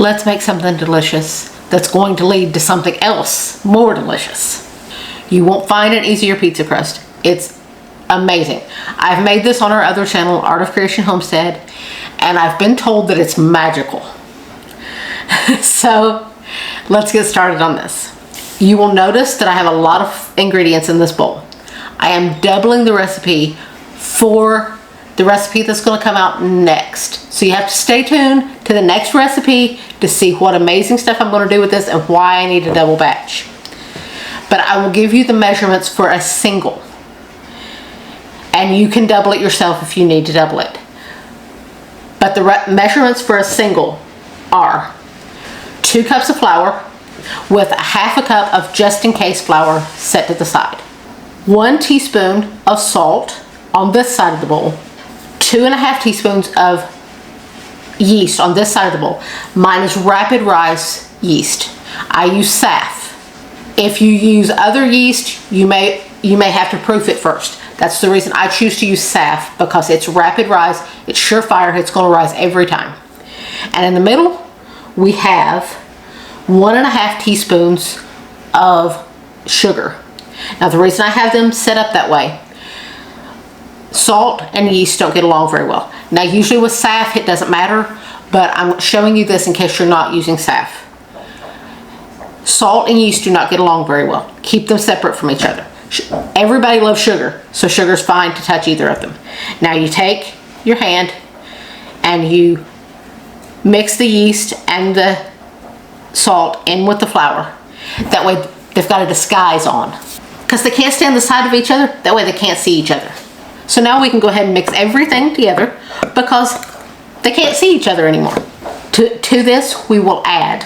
Let's make something delicious that's going to lead to something else more delicious. You won't find an easier pizza crust. It's amazing. I've made this on our other channel, Art of Creation Homestead, and I've been told that it's magical. So let's get started on this. You will notice that I have a lot of ingredients in this bowl. I am doubling the recipe for the recipe that's going to come out next. So you have to stay tuned to the next recipe to see what amazing stuff I'm going to do with this and why I need a double batch. But I will give you the measurements for a single. And you can double it yourself if you need to double it. But the measurements for a single are 2 cups of flour with a half a cup of just in case flour set to the side. 1 teaspoon of salt on this side of the bowl. 2.5 teaspoons of yeast on this side of the bowl. Mine is rapid rise yeast. I use SAF. If you use other yeast, you may have to proof it first. That's the reason I choose to use SAF, because it's rapid rise, it's surefire, it's going to rise every time. And in the middle, we have 1.5 teaspoons of sugar. Now the reason I have them set up that way, salt and yeast don't get along very well. Now usually with SAF it doesn't matter, but I'm showing you this in case you're not using SAF. Salt and yeast do not get along very well. Keep them separate from each other. Everybody loves sugar, so sugar's fine to touch either of them. Now you take your hand and you mix the yeast and the salt in with the flour. That way they've got a disguise on, because they can't stand the side of each other. That way they can't see each other. So now we can go ahead and mix everything together because they can't see each other anymore. To this we will add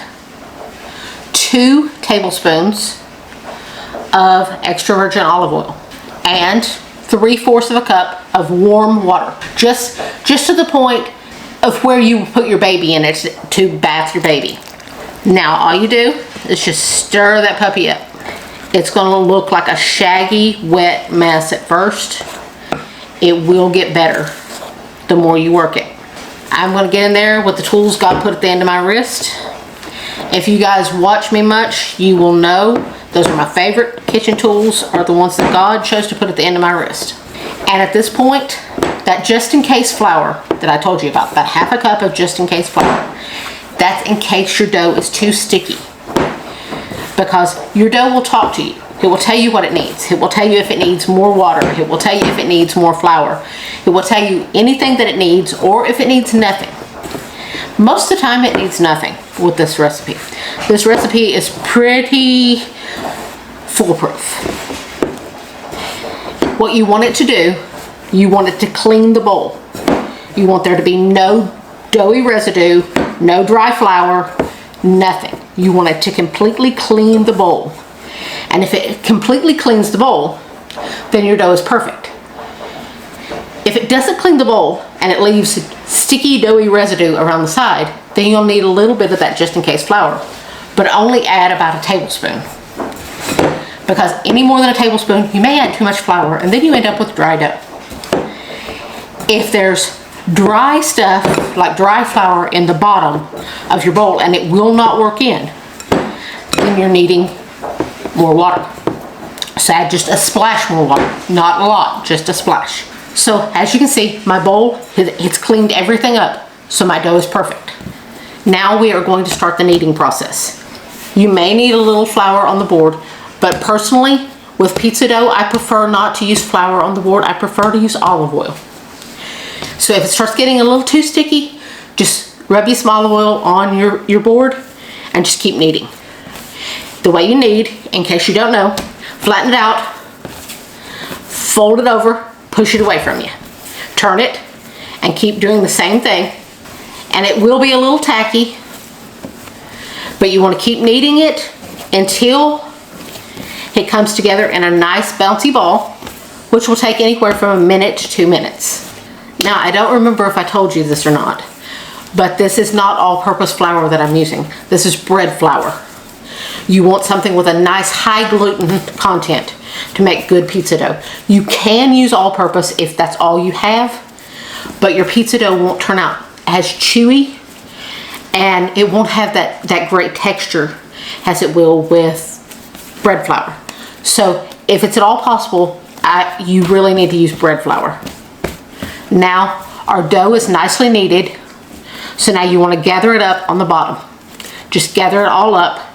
2 tablespoons of extra virgin olive oil and 3/4 of a cup of warm water. Just to the point of where you put your baby in it to bath your baby. Now all you do is just stir that puppy up. It's going to look like a shaggy, wet mess at first. It will get better the more you work it. I'm going to get in there with the tools God put at the end of my wrist. If you guys watch me much, you will know those are my favorite kitchen tools, are the ones that God chose to put at the end of my wrist. And at this point, that just in case flour that I told you about, that half a cup of just in case flour, that's in case your dough is too sticky. Because your dough will talk to you. It will tell you what it needs. It will tell you if it needs more water. It will tell you if it needs more flour. It will tell you anything that it needs, or if it needs nothing. Most of the time it needs nothing with this recipe. This recipe is pretty foolproof. What you want it to do, you want it to clean the bowl. You want there to be no doughy residue, no dry flour, nothing. You want it to completely clean the bowl. And if it completely cleans the bowl, then your dough is perfect. If it doesn't clean the bowl and it leaves sticky, doughy residue around the side, then you'll need a little bit of that just in case flour, but only add about a tablespoon. Because any more than a tablespoon, you may add too much flour and then you end up with dry dough. If there's dry stuff, like dry flour in the bottom of your bowl and it will not work in, then you're needing more water. So add just a splash more water, not a lot, just a splash. So as you can see, my bowl, it's cleaned everything up, so my dough is perfect. Now we are going to start the kneading process. You may need a little flour on the board, but personally, with pizza dough, I prefer not to use flour on the board. I prefer to use olive oil. So if it starts getting a little too sticky, just rub you some olive oil on your board and just keep kneading. The way you knead, in case you don't know, flatten it out, fold it over, push it away from you. Turn it and keep doing the same thing. And it will be a little tacky, but you want to keep kneading it until it comes together in a nice bouncy ball, which will take anywhere from 1 minute to 2 minutes. Now, I don't remember if I told you this or not, but this is not all-purpose flour that I'm using. This is bread flour. You want something with a nice high gluten content to make good pizza dough. You can use all-purpose if that's all you have, but your pizza dough won't turn out as chewy and it won't have that great texture as it will with bread flour. So if it's at all possible, you really need to use bread flour. Now our dough is nicely kneaded, so now you want to gather it up on the bottom. Just gather it all up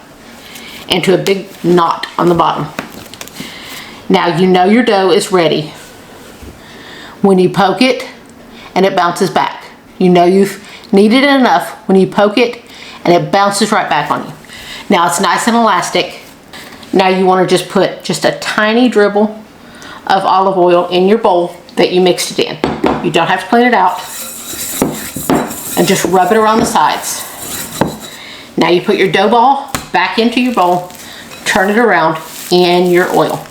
into a big knot on the bottom. Now you know your dough is ready when you poke it and it bounces back. You know you've kneaded it enough when you poke it and it bounces right back on you. Now it's nice and elastic. Now you want to just put just a tiny dribble of olive oil in your bowl that you mixed it in. You don't have to clean it out. And just rub it around the sides. Now you put your dough ball back into your bowl, turn it around in your oil.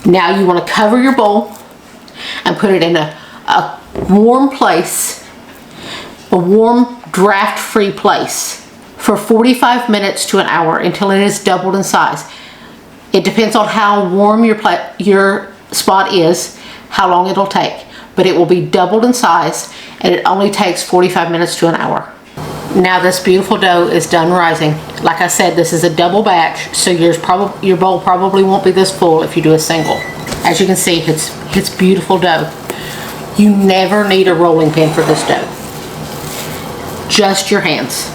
Now you want to cover your bowl and put it in a warm place, a warm draft-free place for 45 minutes to an hour until it is doubled in size. It depends on how warm your spot is, how long it'll take, but it will be doubled in size, and it only takes 45 minutes to an hour. Now this beautiful dough is done rising. Like I said, this is a double batch, so your bowl probably won't be this full if you do a single. As you can see, it's beautiful dough. You never need a rolling pin for this dough. Just your hands.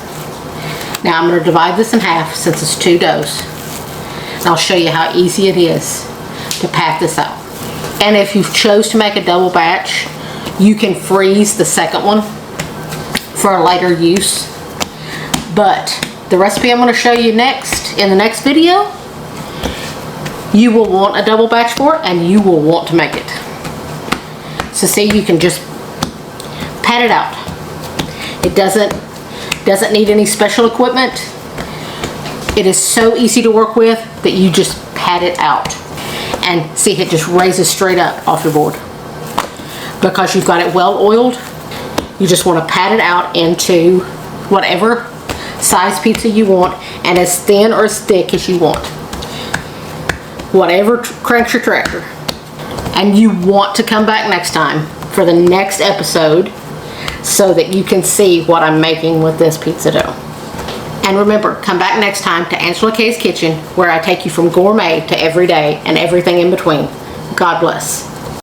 Now I'm going to divide this in half since it's 2 doughs. And I'll show you how easy it is to pack this out. And if you chose to make a double batch, you can freeze the second one for a later use. But the recipe I'm going to show you next in the next video, you will want a double batch for it, and you will want to make it. So see, you can just pat it out. It doesn't need any special equipment. It is so easy to work with that you just pat it out. And see, it just raises straight up off your board. Because you've got it well oiled, you just want to pat it out into whatever size pizza you want, and as thin or as thick as you want. Whatever cranks your tractor. And you want to come back next time for the next episode so that you can see what I'm making with this pizza dough. And remember, come back next time to Angela Kay's Kitchen, where I take you from gourmet to everyday and everything in between. God bless.